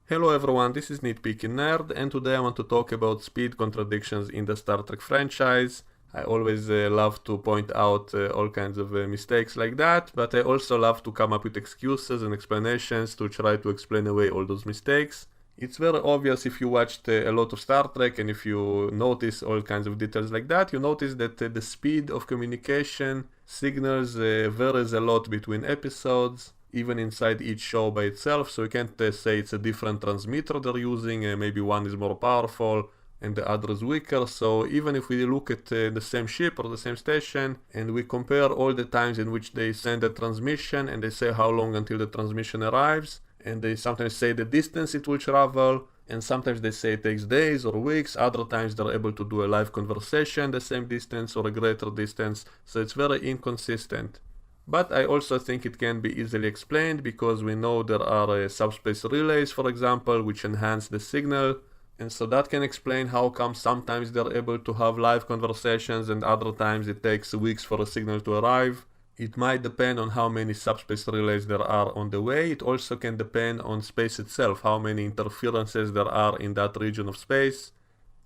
Hello everyone, this is Nitpicking Nerd, and today I want to talk about speed contradictions in the Star Trek franchise. I always love to point out all kinds of mistakes like that, but I also love to come up with excuses and explanations to try to explain away all those mistakes. It's very obvious if you watched a lot of Star Trek and if you notice all kinds of details like that, you notice that the speed of communication signals varies a lot between episodes, even inside each show by itself, so you can't say it's a different transmitter they're using, maybe one is more powerful and the other is weaker. So even if we look at the same ship or the same station and we compare all the times in which they send a transmission and they say how long until the transmission arrives, and they sometimes say the distance it will travel, and sometimes they say it takes days or weeks, other times they're able to do a live conversation the same distance or a greater distance, so it's very inconsistent. But I also think it can be easily explained because we know there are subspace relays, for example, which enhance the signal, and so that can explain how come sometimes they're able to have live conversations and other times it takes weeks for a signal to arrive. It might depend on how many subspace relays there are on the way. It also can depend on space itself, how many interferences there are in that region of space,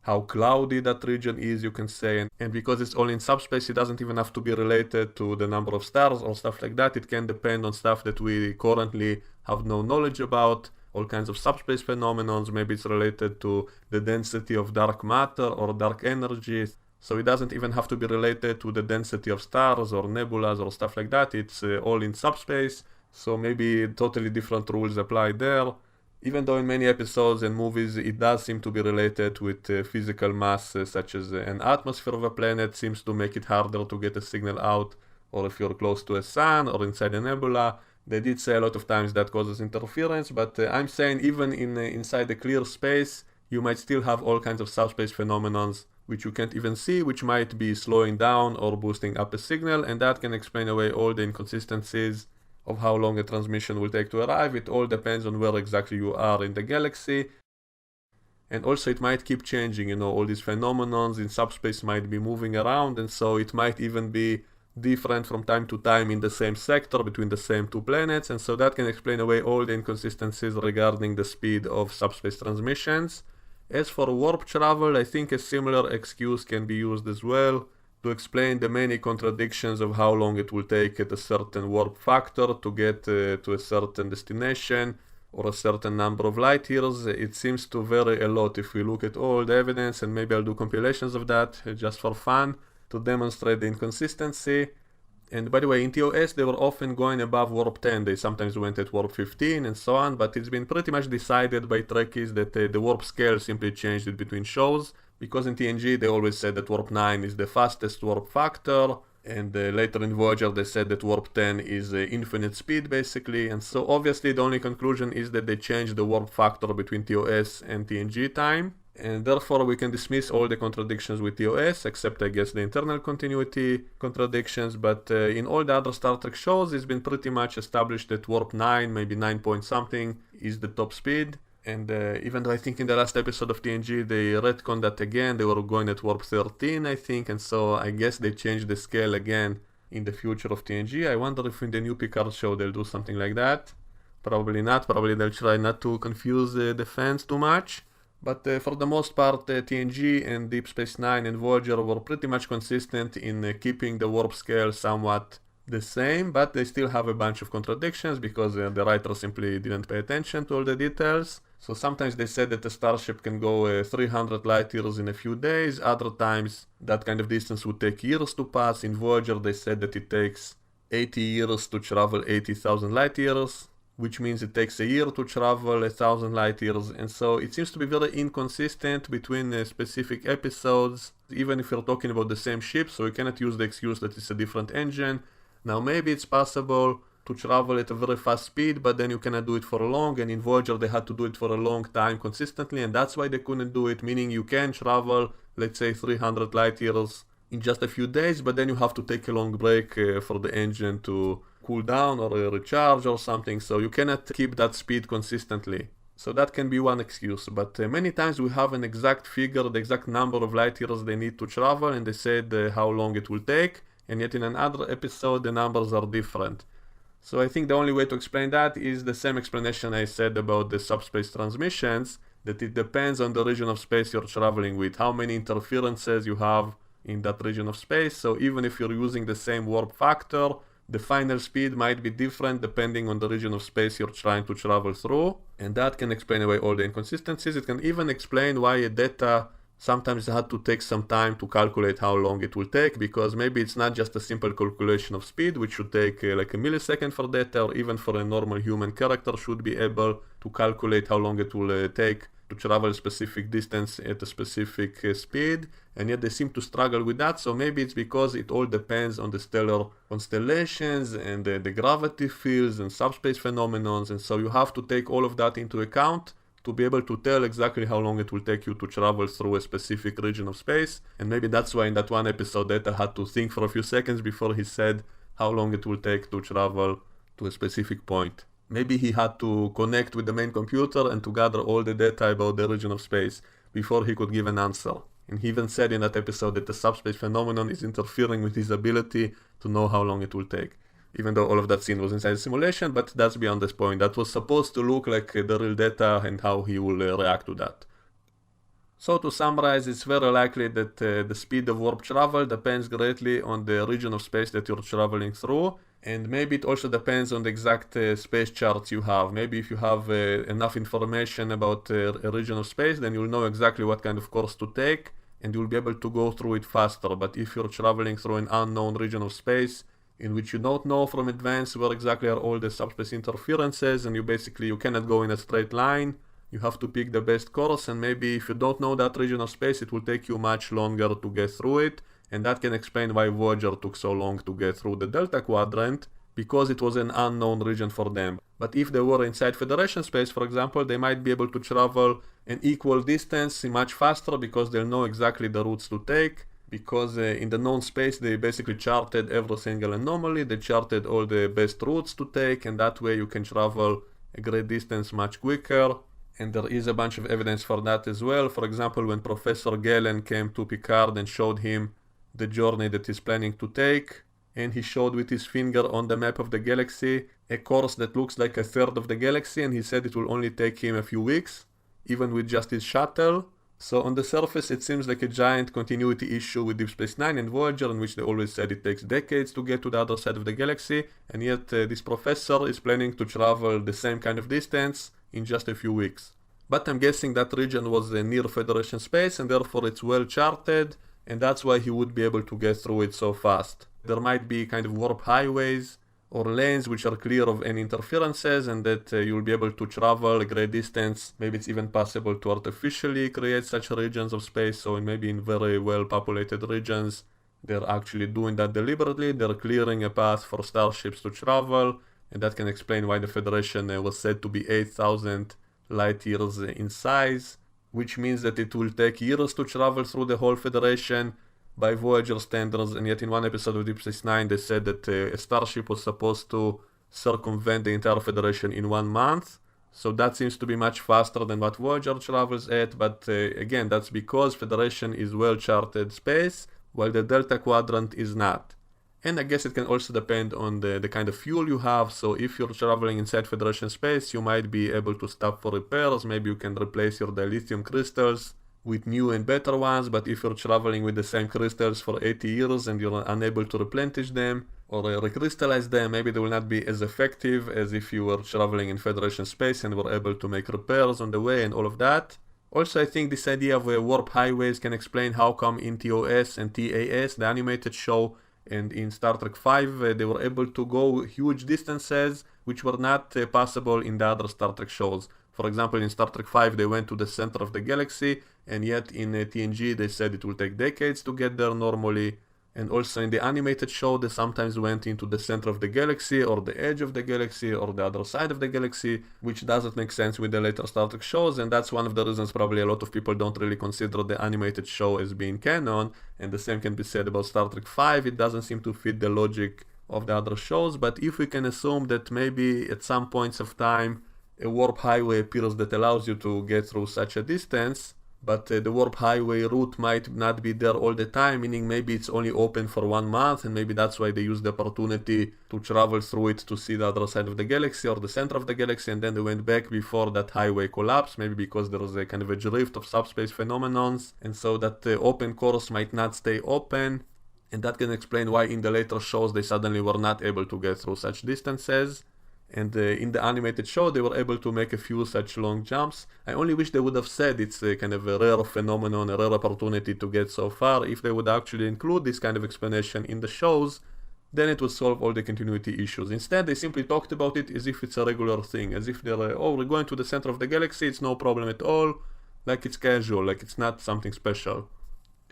how cloudy that region is, you can say, and because it's all in subspace, it doesn't even have to be related to the number of stars or stuff like that. It can depend on stuff that we currently have no knowledge about, all kinds of subspace phenomenons. Maybe it's related to the density of dark matter or dark energy. So it doesn't even have to be related to the density of stars or nebulas or stuff like that. It's all in subspace, so maybe totally different rules apply there. Even though in many episodes and movies it does seem to be related with physical mass, such as an atmosphere of a planet seems to make it harder to get a signal out, or if you're close to a sun or inside a nebula. They did say a lot of times that causes interference, but I'm saying even inside a clear space, you might still have all kinds of subspace phenomenons which you can't even see, which might be slowing down or boosting up a signal, and that can explain away all the inconsistencies of how long a transmission will take to arrive. It all depends on where exactly you are in the galaxy. And also it might keep changing, all these phenomenons in subspace might be moving around, and so it might even be different from time to time in the same sector between the same two planets, and so that can explain away all the inconsistencies regarding the speed of subspace transmissions. As for warp travel, I think a similar excuse can be used as well to explain the many contradictions of how long it will take at a certain warp factor to get to a certain destination or a certain number of light years. It seems to vary a lot if we look at all the evidence, and maybe I'll do compilations of that just for fun to demonstrate the inconsistency. And by the way, in TOS they were often going above warp 10, they sometimes went at warp 15 and so on, but it's been pretty much decided by Trekkies that the warp scale simply changed it between shows, because in TNG they always said that warp 9 is the fastest warp factor, and later in Voyager they said that warp 10 is infinite speed basically, and so obviously the only conclusion is that they changed the warp factor between TOS and TNG time. And therefore we can dismiss all the contradictions with TOS, except I guess the internal continuity contradictions, but in all the other Star Trek shows it's been pretty much established that warp 9, maybe 9 point something, is the top speed. And even though I think in the last episode of TNG they retconned that again, they were going at warp 13 I think, and so I guess they changed the scale again in the future of TNG. I wonder if in the new Picard show they'll do something like that. Probably not, probably they'll try not to confuse the fans too much. But for the most part, TNG and Deep Space Nine and Voyager were pretty much consistent in keeping the warp scale somewhat the same, but they still have a bunch of contradictions because the writers simply didn't pay attention to all the details. So sometimes they said that a starship can go 300 light years in a few days, other times that kind of distance would take years to pass. In Voyager they said that it takes 80 years to travel 80,000 light years, which means it takes a year to travel 1,000 light years, and so it seems to be very inconsistent between specific episodes, even if you're talking about the same ship, so you cannot use the excuse that it's a different engine. Now maybe it's possible to travel at a very fast speed, but then you cannot do it for long, and in Voyager they had to do it for a long time consistently, and that's why they couldn't do it, meaning you can travel, let's say 300 light years in just a few days, but then you have to take a long break for the engine to cool down or recharge or something, so you cannot keep that speed consistently. So that can be one excuse, but many times we have an exact figure, the exact number of light years they need to travel, and they said how long it will take, and yet in another episode the numbers are different. So I think the only way to explain that is the same explanation I said about the subspace transmissions, that it depends on the region of space you're traveling with, how many interferences you have in that region of space. So even if you're using the same warp factor, the final speed might be different depending on the region of space you're trying to travel through. And that can explain away all the inconsistencies. It can even explain why a data sometimes had to take some time to calculate how long it will take, because maybe it's not just a simple calculation of speed, which should take like a millisecond for data, or even for a normal human character should be able to calculate how long it will take to travel a specific distance at a specific speed, and yet they seem to struggle with that. So maybe it's because it all depends on the stellar constellations and the gravity fields and subspace phenomenons, and so you have to take all of that into account to be able to tell exactly how long it will take you to travel through a specific region of space. And maybe that's why in that one episode Data had to think for a few seconds before he said how long it will take to travel to a specific point. Maybe he had to connect with the main computer and to gather all the data about the region of space before he could give an answer. And he even said in that episode that the subspace phenomenon is interfering with his ability to know how long it will take. Even though all of that scene was inside the simulation, but that's beyond this point. That was supposed to look like the real data and how he will react to that. So to summarize, it's very likely that the speed of warp travel depends greatly on the region of space that you're traveling through, and maybe it also depends on the exact space charts you have. Maybe if you have enough information about a region of space, then you'll know exactly what kind of course to take, and you'll be able to go through it faster. But if you're traveling through an unknown region of space, in which you don't know from advance where exactly are all the subspace interferences, and you cannot go in a straight line. You have to pick the best course, and maybe if you don't know that region of space, it will take you much longer to get through it, and that can explain why Voyager took so long to get through the Delta Quadrant, because it was an unknown region for them. But if they were inside Federation space, for example, they might be able to travel an equal distance much faster, because they'll know exactly the routes to take. Because in the known space they basically charted every single anomaly, they charted all the best routes to take, and that way you can travel a great distance much quicker. And there is a bunch of evidence for that as well. For example, when Professor Galen came to Picard and showed him the journey that he's planning to take, and he showed with his finger on the map of the galaxy a course that looks like a third of the galaxy, and he said it will only take him a few weeks, even with just his shuttle. So on the surface it seems like a giant continuity issue with Deep Space Nine and Voyager, in which they always said it takes decades to get to the other side of the galaxy, and yet this professor is planning to travel the same kind of distance in just a few weeks. But I'm guessing that region was near Federation space, and therefore it's well charted, and that's why he would be able to get through it so fast. There might be kind of warp highways or lanes which are clear of any interferences, and that you'll be able to travel a great distance. Maybe it's even possible to artificially create such regions of space, so maybe in very well populated regions they're actually doing that deliberately. They're clearing a path for starships to travel, and that can explain why the Federation was said to be 8,000 light years in size, which means that it will take years to travel through the whole Federation by Voyager standards. And yet in one episode of Deep Space Nine they said that a starship was supposed to circumvent the entire Federation in 1 month. So that seems to be much faster than what Voyager travels at, but again, that's because Federation is well charted space, while the Delta Quadrant is not. And I guess it can also depend on the kind of fuel you have. So if you're traveling inside Federation space, you might be able to stop for repairs. Maybe you can replace your dilithium crystals with new and better ones, but if you're traveling with the same crystals for 80 years and you're unable to replenish them or recrystallize them, maybe they will not be as effective as if you were traveling in Federation space and were able to make repairs on the way and all of that. Also, I think this idea of warp highways can explain how come in TOS and TAS, the animated show, and in Star Trek V, they were able to go huge distances which were not possible in the other Star Trek shows. For example, in Star Trek V they went to the center of the galaxy, and yet in TNG they said it will take decades to get there normally. And also in the animated show they sometimes went into the center of the galaxy or the edge of the galaxy or the other side of the galaxy, which doesn't make sense with the later Star Trek shows, and that's one of the reasons probably a lot of people don't really consider the animated show as being canon. And the same can be said about Star Trek V. It doesn't seem to fit the logic of the other shows, but if we can assume that maybe at some points of time a warp highway appears that allows you to get through such a distance, but the warp highway route might not be there all the time, meaning maybe it's only open for 1 month, and maybe that's why they use the opportunity to travel through it to see the other side of the galaxy or the center of the galaxy, and then they went back before that highway collapsed, maybe because there was a kind of a drift of subspace phenomenons, and so that open course might not stay open, and that can explain why in the later shows they suddenly were not able to get through such distances. And in the animated show, they were able to make a few such long jumps. I only wish they would have said it's a kind of a rare phenomenon, a rare opportunity to get so far. If they would actually include this kind of explanation in the shows, then it would solve all the continuity issues. Instead, they simply talked about it as if it's a regular thing, as if they're, oh, we're going to the center of the galaxy, it's no problem at all, like it's casual, like it's not something special.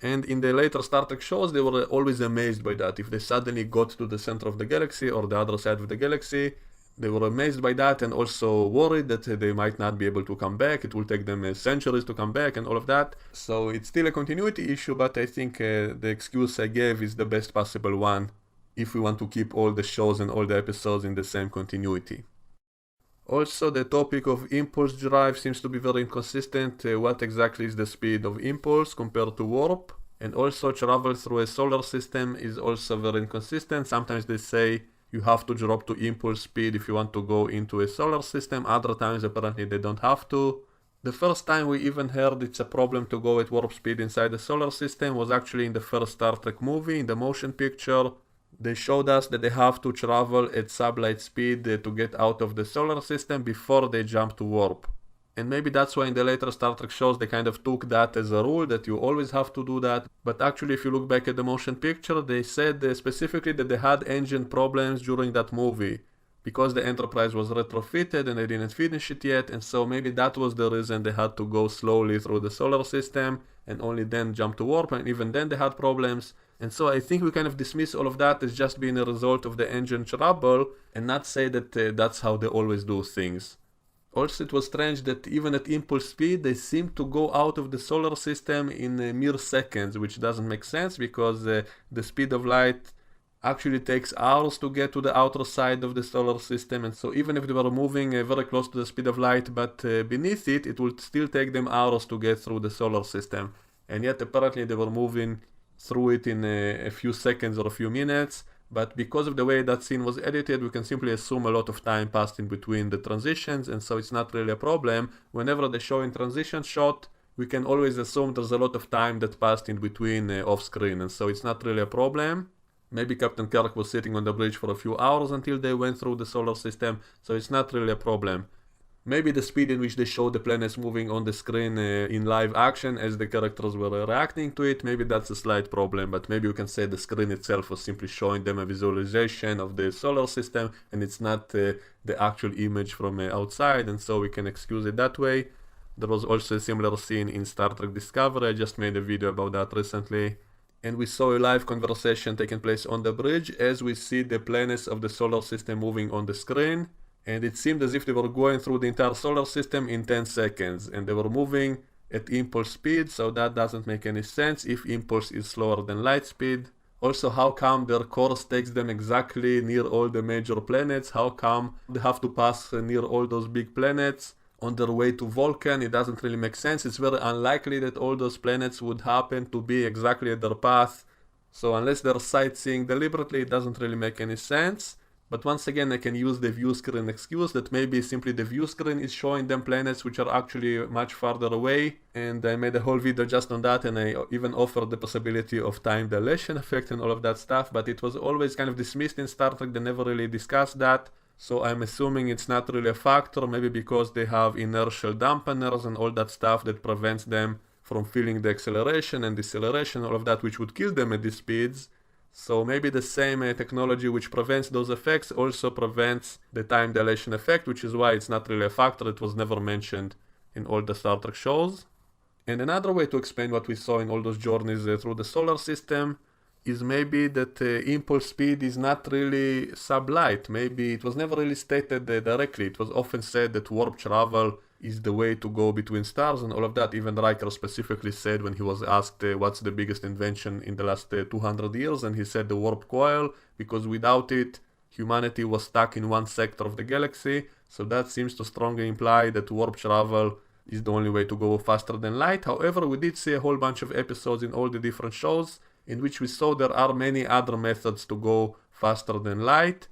And in the later Star Trek shows, they were always amazed by that. If they suddenly got to the center of the galaxy or the other side of the galaxy, they were amazed by that and also worried that they might not be able to come back. It will take them centuries to come back and all of that. So it's still a continuity issue, but I think the excuse I gave is the best possible one if we want to keep all the shows and all the episodes in the same continuity. Also, the topic of impulse drive seems to be very inconsistent. What exactly is the speed of impulse compared to warp? And also travel through a solar system is also very inconsistent. Sometimes they say you have to drop to impulse speed if you want to go into a solar system. Other times apparently they don't have to. The first time we even heard it's a problem to go at warp speed inside the solar system was actually in the first Star Trek movie, in the motion picture. They showed us that they have to travel at sublight speed to get out of the solar system before they jump to warp. And maybe that's why in the later Star Trek shows they kind of took that as a rule, that you always have to do that. But actually if you look back at the motion picture, they said specifically that they had engine problems during that movie, because the Enterprise was retrofitted and they didn't finish it yet, and so maybe that was the reason they had to go slowly through the solar system and only then jump to warp, and even then they had problems. And so I think we kind of dismiss all of that as just being a result of the engine trouble and not say that that's how they always do things. Also, it was strange that even at impulse speed, they seem to go out of the solar system in mere seconds, which doesn't make sense because the speed of light actually takes hours to get to the outer side of the solar system. And so even if they were moving very close to the speed of light, but beneath it, it would still take them hours to get through the solar system. And yet apparently they were moving through it in a few seconds or a few minutes. But because of the way that scene was edited, we can simply assume a lot of time passed in between the transitions, and so it's not really a problem. Whenever they show in transition shot, we can always assume there's a lot of time that passed in between off screen, and so it's not really a problem. Maybe Captain Kirk was sitting on the bridge for a few hours until they went through the solar system, so it's not really a problem. Maybe the speed in which they show the planets moving on the screen in live action as the characters were reacting to it, maybe that's a slight problem, but maybe you can say the screen itself was simply showing them a visualization of the solar system and it's not the actual image from outside, and so we can excuse it that way. There was also a similar scene in Star Trek Discovery. I just made a video about that recently. And we saw a live conversation taking place on the bridge as we see the planets of the solar system moving on the screen. And it seemed as if they were going through the entire solar system in 10 seconds. And they were moving at impulse speed, so that doesn't make any sense if impulse is slower than light speed. Also, how come their course takes them exactly near all the major planets? How come they have to pass near all those big planets on their way to Vulcan? It doesn't really make sense. It's very unlikely that all those planets would happen to be exactly at their path. So unless they're sightseeing deliberately, it doesn't really make any sense. But once again, I can use the view screen excuse that maybe simply the view screen is showing them planets which are actually much farther away. And I made a whole video just on that, and I even offered the possibility of time dilation effect and all of that stuff. But it was always kind of dismissed in Star Trek. They never really discussed that. So I'm assuming it's not really a factor, maybe because they have inertial dampeners and all that stuff that prevents them from feeling the acceleration and deceleration, all of that, which would kill them at these speeds. So maybe the same technology which prevents those effects also prevents the time dilation effect, which is why it's not really a factor. It was never mentioned in all the Star Trek shows. And another way to explain what we saw in all those journeys through the solar system is maybe that impulse speed is not really sublight. Maybe it was never really stated directly. It was often said that warp travel is the way to go between stars and all of that. Even Riker specifically said when he was asked what's the biggest invention in the last 200 years, and he said the warp coil, because without it humanity was stuck in one sector of the galaxy. So that seems to strongly imply that warp travel is the only way to go faster than light. However, we did see a whole bunch of episodes in all the different shows in which we saw there are many other methods to go faster than light,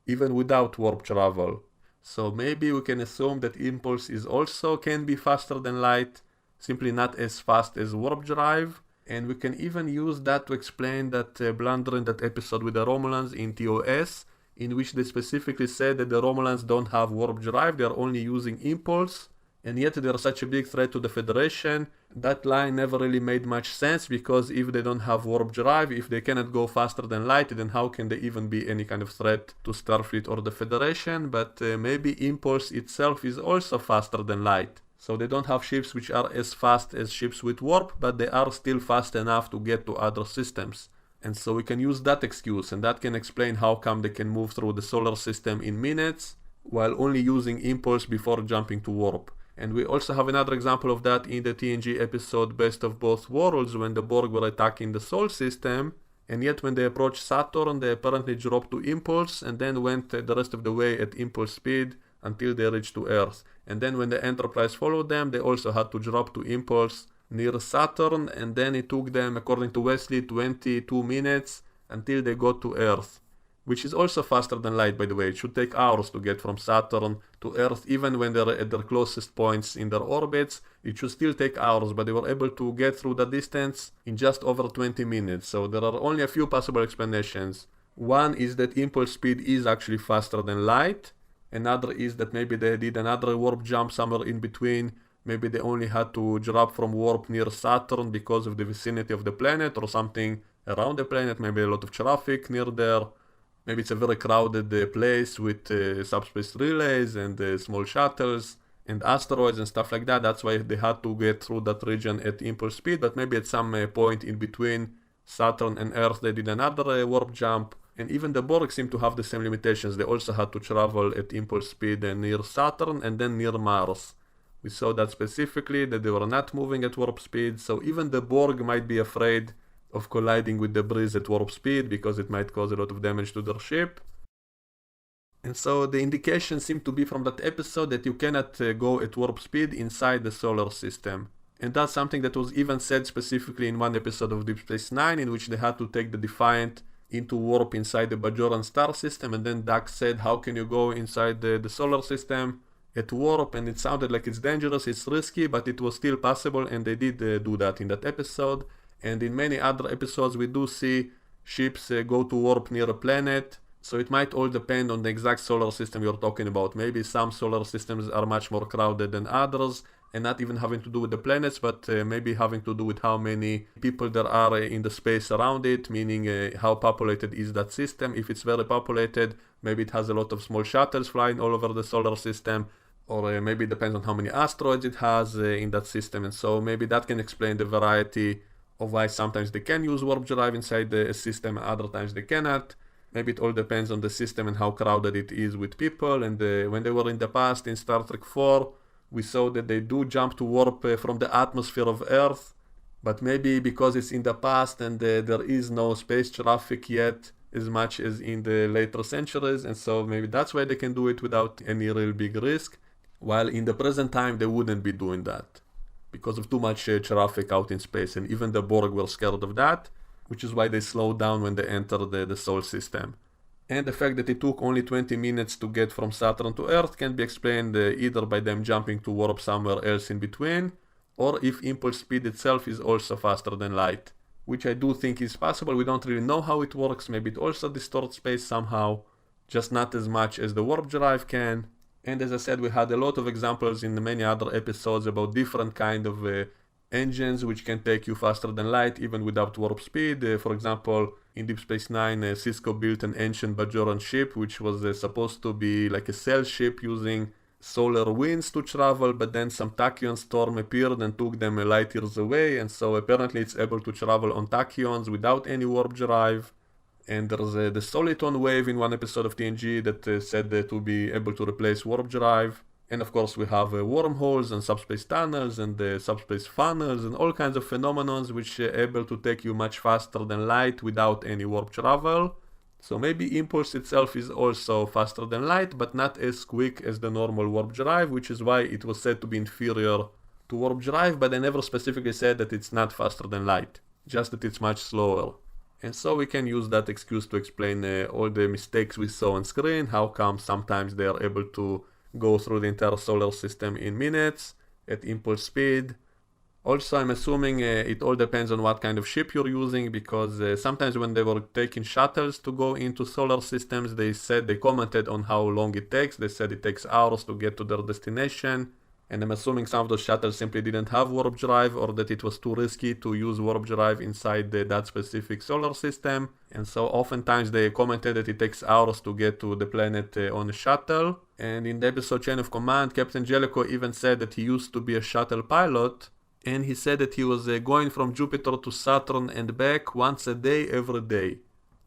even without warp travel. So maybe we can assume that impulse is also can be faster than light, simply not as fast as warp drive. And we can even use that to explain that blunder in that episode with the Romulans in TOS, in which they specifically said that the Romulans don't have warp drive, they are only using impulse, and yet they are such a big threat to the Federation. That line never really made much sense, because if they don't have warp drive, if they cannot go faster than light, then how can they even be any kind of threat to Starfleet or the Federation? But maybe impulse itself is also faster than light. So they don't have ships which are as fast as ships with warp, but they are still fast enough to get to other systems. And so we can use that excuse, and that can explain how come they can move through the solar system in minutes, while only using impulse before jumping to warp. And we also have another example of that in the TNG episode Best of Both Worlds, when the Borg were attacking the Sol system, and yet when they approached Saturn, they apparently dropped to impulse, and then went the rest of the way at impulse speed until they reached to Earth. And then when the Enterprise followed them, they also had to drop to impulse near Saturn, and then it took them, according to Wesley, 22 minutes until they got to Earth, which is also faster than light, by the way. It should take hours to get from Saturn to Earth, even when they're at their closest points in their orbits. It should still take hours, but they were able to get through the distance in just over 20 minutes. So there are only a few possible explanations. One is that impulse speed is actually faster than light. Another is that maybe they did another warp jump somewhere in between. Maybe they only had to drop from warp near Saturn because of the vicinity of the planet, or something around the planet, maybe a lot of traffic near there. Maybe it's a very crowded place with subspace relays and small shuttles and asteroids and stuff like that. That's why they had to get through that region at impulse speed. But maybe at some point in between Saturn and Earth they did another warp jump. And even the Borg seem to have the same limitations. They also had to travel at impulse speed near Saturn and then near Mars. We saw that specifically, that they were not moving at warp speed. So even the Borg might be afraid of colliding with debris at warp speed, because it might cause a lot of damage to their ship. And so the indications seem to be from that episode that you cannot go at warp speed inside the solar system. And that's something that was even said specifically in one episode of Deep Space Nine, in which they had to take the Defiant into warp inside the Bajoran star system, and then Doug said, how can you go inside the solar system at warp? And it sounded like it's dangerous, it's risky, but it was still possible, and they did do that in that episode. And in many other episodes we do see ships go to warp near a planet. So it might all depend on the exact solar system you're talking about. Maybe some solar systems are much more crowded than others, and not even having to do with the planets, but maybe having to do with how many people there are in the space around it, meaning how populated is that system. If it's very populated, maybe it has a lot of small shuttles flying all over the solar system, or maybe it depends on how many asteroids it has in that system. And so maybe that can explain the variety of why sometimes they can use warp drive inside the system and other times they cannot. Maybe it all depends on the system and how crowded it is with people. And when they were in the past in Star Trek 4, we saw that they do jump to warp from the atmosphere of Earth, but maybe because it's in the past and there is no space traffic yet as much as in the later centuries, and so maybe that's why they can do it without any real big risk, while in the present time they wouldn't be doing that because of too much traffic out in space, and even the Borg were scared of that, which is why they slowed down when they entered the Sol system. And the fact that it took only 20 minutes to get from Saturn to Earth can be explained either by them jumping to warp somewhere else in between, or if impulse speed itself is also faster than light, which I do think is possible. We don't really know how it works. Maybe it also distorts space somehow, just not as much as the warp drive can. And as I said, we had a lot of examples in many other episodes about different kind of engines which can take you faster than light even without warp speed. For example, in Deep Space Nine, Cisco built an ancient Bajoran ship which was supposed to be like a sail ship using solar winds to travel, but then some tachyon storm appeared and took them light years away, and so apparently it's able to travel on tachyons without any warp drive. And there's the soliton wave in one episode of TNG that said to be able to replace warp drive. And of course we have wormholes and subspace tunnels and subspace funnels and all kinds of phenomenons which are able to take you much faster than light without any warp travel. So maybe Impulse itself is also faster than light, but not as quick as the normal warp drive, which is why it was said to be inferior to warp drive, but they never specifically said that it's not faster than light, just that it's much slower. And so we can use that excuse to explain all the mistakes we saw on screen, how come sometimes they are able to go through the entire solar system in minutes at impulse speed. Also, I'm assuming it all depends on what kind of ship you're using, because sometimes when they were taking shuttles to go into solar systems, they commented on how long it takes. They said it takes hours to get to their destination. And I'm assuming some of those shuttles simply didn't have warp drive, or that it was too risky to use warp drive inside that specific solar system. And so oftentimes they commented that it takes hours to get to the planet on a shuttle. And in the episode Chain of Command, Captain Jellicoe even said that he used to be a shuttle pilot. And he said that he was going from Jupiter to Saturn and back once a day, every day.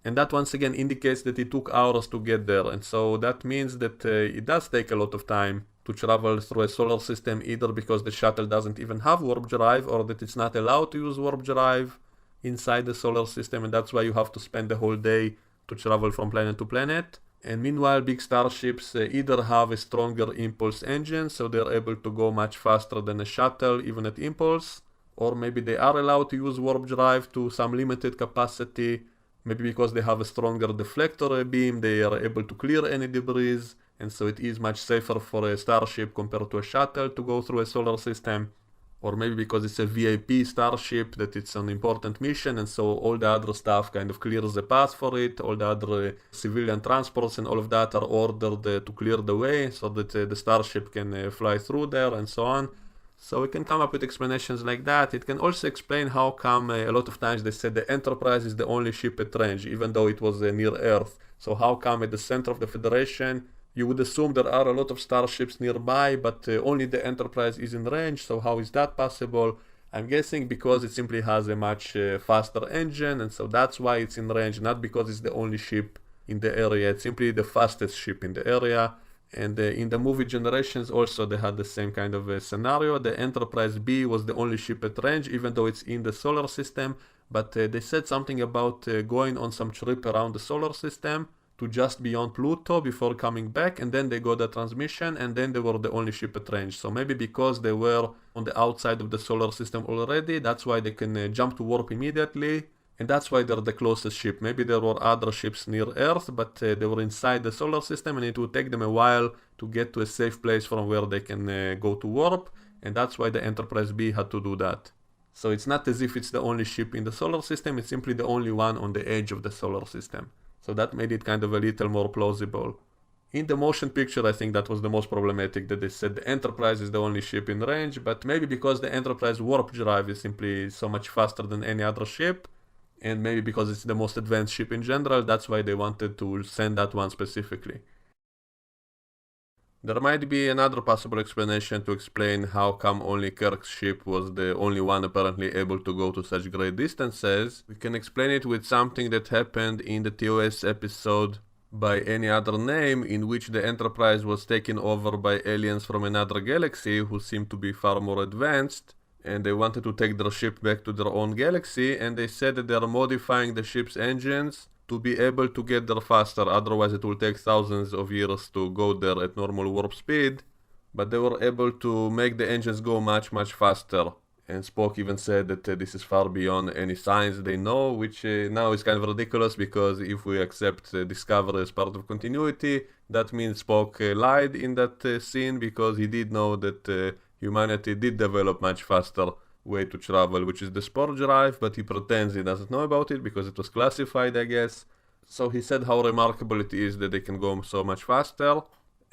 And that once again indicates that it took hours to get there. And so that means that it does take a lot of time to travel through a solar system, either because the shuttle doesn't even have warp drive, or that it's not allowed to use warp drive inside the solar system, and that's why you have to spend the whole day to travel from planet to planet. And meanwhile, big starships either have a stronger impulse engine, so they're able to go much faster than a shuttle, even at impulse, or maybe they are allowed to use warp drive to some limited capacity, maybe because they have a stronger deflector beam, they are able to clear any debris, and so it is much safer for a starship compared to a shuttle to go through a solar system. Or maybe because it's a VIP starship, that it's an important mission, and so all the other stuff kind of clears the path for it. All the other civilian transports and all of that are ordered to clear the way so that the starship can fly through there and so on. So we can come up with explanations like that. It can also explain how come a lot of times they said the Enterprise is the only ship at range, even though it was near Earth. So how come at the center of the Federation you would assume there are a lot of starships nearby, but only the Enterprise is in range, so how is that possible? I'm guessing because it simply has a much faster engine, and so that's why it's in range, not because it's the only ship in the area. It's simply the fastest ship in the area. And in the movie Generations also they had the same kind of scenario. The Enterprise B was the only ship at range, even though it's in the solar system, but they said something about going on some trip around the solar system to just beyond Pluto before coming back, and then they got a transmission, and then they were the only ship at range. So maybe because they were on the outside of the solar system already, that's why they can jump to warp immediately, and that's why they're the closest ship. Maybe there were other ships near Earth, but they were inside the solar system, and it would take them a while to get to a safe place from where they can go to warp, and that's why the Enterprise B had to do that. So it's not as if it's the only ship in the solar system, it's simply the only one on the edge of the solar system. So that made it kind of a little more plausible. In the motion picture, I think that was the most problematic, that they said the Enterprise is the only ship in range, but maybe because the Enterprise warp drive is simply so much faster than any other ship, and maybe because it's the most advanced ship in general, that's why they wanted to send that one specifically. There might be another possible explanation to explain how come only Kirk's ship was the only one apparently able to go to such great distances. We can explain it with something that happened in the TOS episode By Any Other Name, in which the Enterprise was taken over by aliens from another galaxy who seemed to be far more advanced, and they wanted to take their ship back to their own galaxy, and they said that they are modifying the ship's engines to be able to get there faster, otherwise it will take thousands of years to go there at normal warp speed. But they were able to make the engines go much faster. And Spock even said that this is far beyond any science they know, which now is kind of ridiculous, because if we accept Discovery as part of continuity, that means Spock lied in that scene, because he did know that humanity did develop much faster way to travel, which is the spore drive, but he pretends he doesn't know about it because it was classified, I guess. So he said how remarkable it is that they can go so much faster.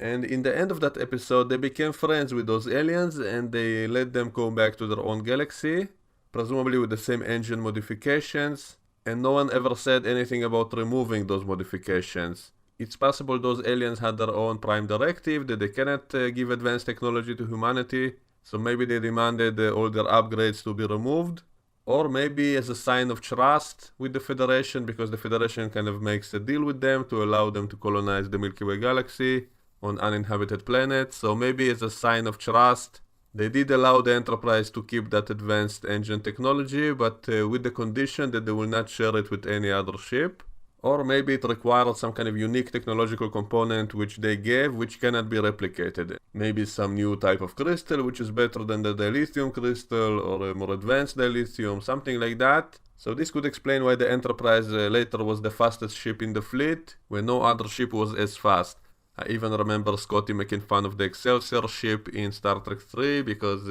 And in the end of that episode, they became friends with those aliens, and they let them go back to their own galaxy, presumably with the same engine modifications, and no one ever said anything about removing those modifications. It's possible those aliens had their own prime directive that they cannot give advanced technology to humanity, so maybe they demanded all their upgrades to be removed. Or maybe as a sign of trust with the Federation, because the Federation kind of makes a deal with them to allow them to colonize the Milky Way galaxy on uninhabited planets. So maybe as a sign of trust, they did allow the Enterprise to keep that advanced engine technology, but with the condition that they will not share it with any other ship. Or maybe it required some kind of unique technological component which they gave, which cannot be replicated. Maybe some new type of crystal which is better than the dilithium crystal, or a more advanced dilithium, something like that. So this could explain why the Enterprise later was the fastest ship in the fleet, when no other ship was as fast. I even remember Scotty making fun of the Excelsior ship in Star Trek 3 because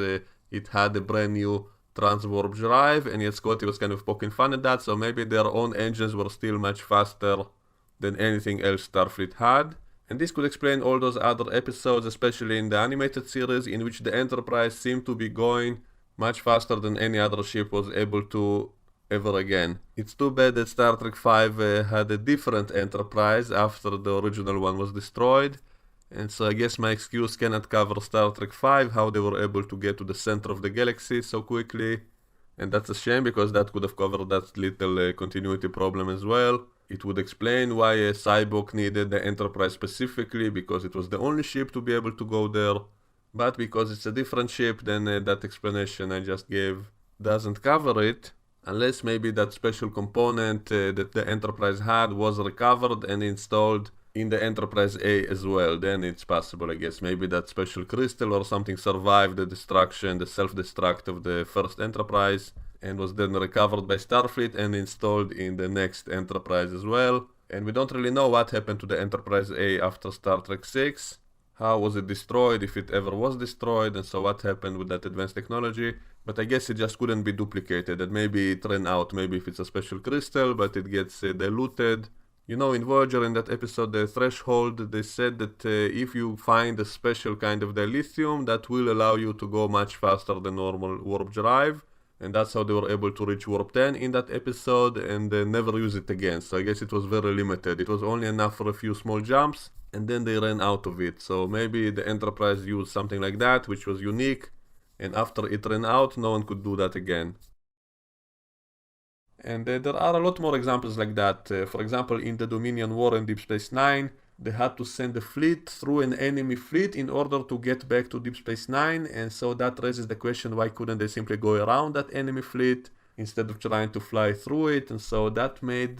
it had a brand new transwarp drive, and yet Scotty was kind of poking fun at that, so maybe their own engines were still much faster than anything else Starfleet had. And this could explain all those other episodes, especially in the animated series, in which the Enterprise seemed to be going much faster than any other ship was able to ever again. It's too bad that Star Trek V had a different Enterprise after the original one was destroyed. And so I guess my excuse cannot cover Star Trek V, how they were able to get to the center of the galaxy so quickly. And that's a shame, because that could have covered that little continuity problem as well. It would explain why Cyborg needed the Enterprise specifically, because it was the only ship to be able to go there. But because it's a different ship, then that explanation I just gave doesn't cover it. Unless maybe that special component that the Enterprise had was recovered and installed in the Enterprise A as well, then it's possible, I guess. Maybe that special crystal or something survived the destruction, the self-destruct of the first Enterprise, and was then recovered by Starfleet and installed in the next Enterprise as well. And we don't really know what happened to the Enterprise A after Star Trek 6. How was it destroyed, if it ever was destroyed, and so what happened with that advanced technology. But I guess it just couldn't be duplicated, and maybe it ran out, maybe if it's a special crystal, but it gets diluted. You know, in Voyager, in that episode, The Threshold, they said that if you find a special kind of dilithium, that will allow you to go much faster than normal warp drive. And that's how they were able to reach warp 10 in that episode and never use it again. So I guess it was very limited. It was only enough for a few small jumps, and then they ran out of it. So maybe the Enterprise used something like that, which was unique, and after it ran out, no one could do that again. And there are a lot more examples like that. For example, in the Dominion War in Deep Space Nine, they had to send a fleet through an enemy fleet in order to get back to Deep Space Nine, and so that raises the question, why couldn't they simply go around that enemy fleet instead of trying to fly through it? And so that made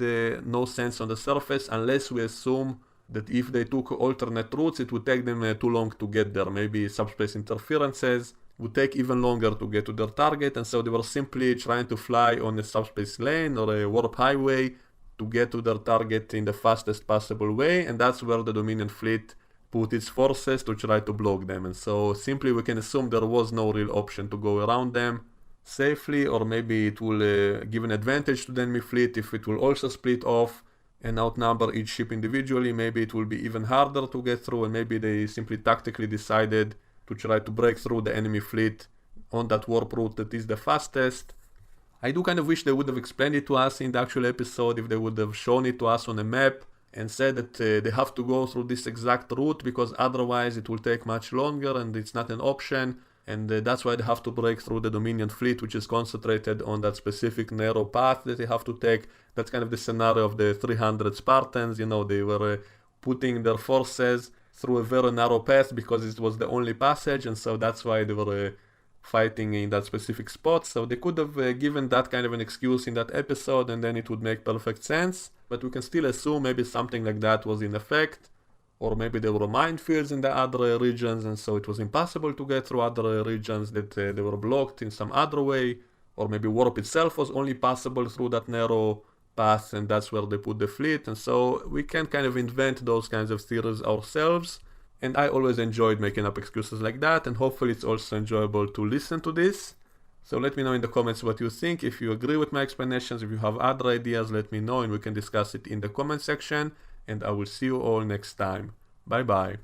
no sense on the surface, unless we assume that if they took alternate routes, it would take them too long to get there. Maybe subspace interferences would take even longer to get to their target, and so they were simply trying to fly on a subspace lane or a warp highway to get to their target in the fastest possible way, and that's where the Dominion fleet put its forces to try to block them. And so simply we can assume there was no real option to go around them safely, or maybe it will give an advantage to the enemy fleet if it will also split off and outnumber each ship individually. Maybe it will be even harder to get through, and maybe they simply tactically decided to try to break through the enemy fleet on that warp route that is the fastest. I do kind of wish they would have explained it to us in the actual episode, if they would have shown it to us on a map and said that they have to go through this exact route, because otherwise it will take much longer and it's not an option, and that's why they have to break through the Dominion fleet, which is concentrated on that specific narrow path that they have to take. That's kind of the scenario of the 300 Spartans. You know, they were putting their forces through a very narrow path because it was the only passage, and so that's why they were fighting in that specific spot. So they could have given that kind of an excuse in that episode, and then it would make perfect sense. But we can still assume maybe something like that was in effect, or maybe there were minefields in the other regions, and so it was impossible to get through other regions, that they were blocked in some other way, or maybe warp itself was only possible through that narrow path, and that's where they put the fleet. And so we can kind of invent those kinds of theories ourselves, and I always enjoyed making up excuses like that, and hopefully it's also enjoyable to listen to this. So let me know in the comments what you think. If you agree with my explanations, if you have other ideas, let me know and we can discuss it in the comment section, and I will see you all next time. Bye bye.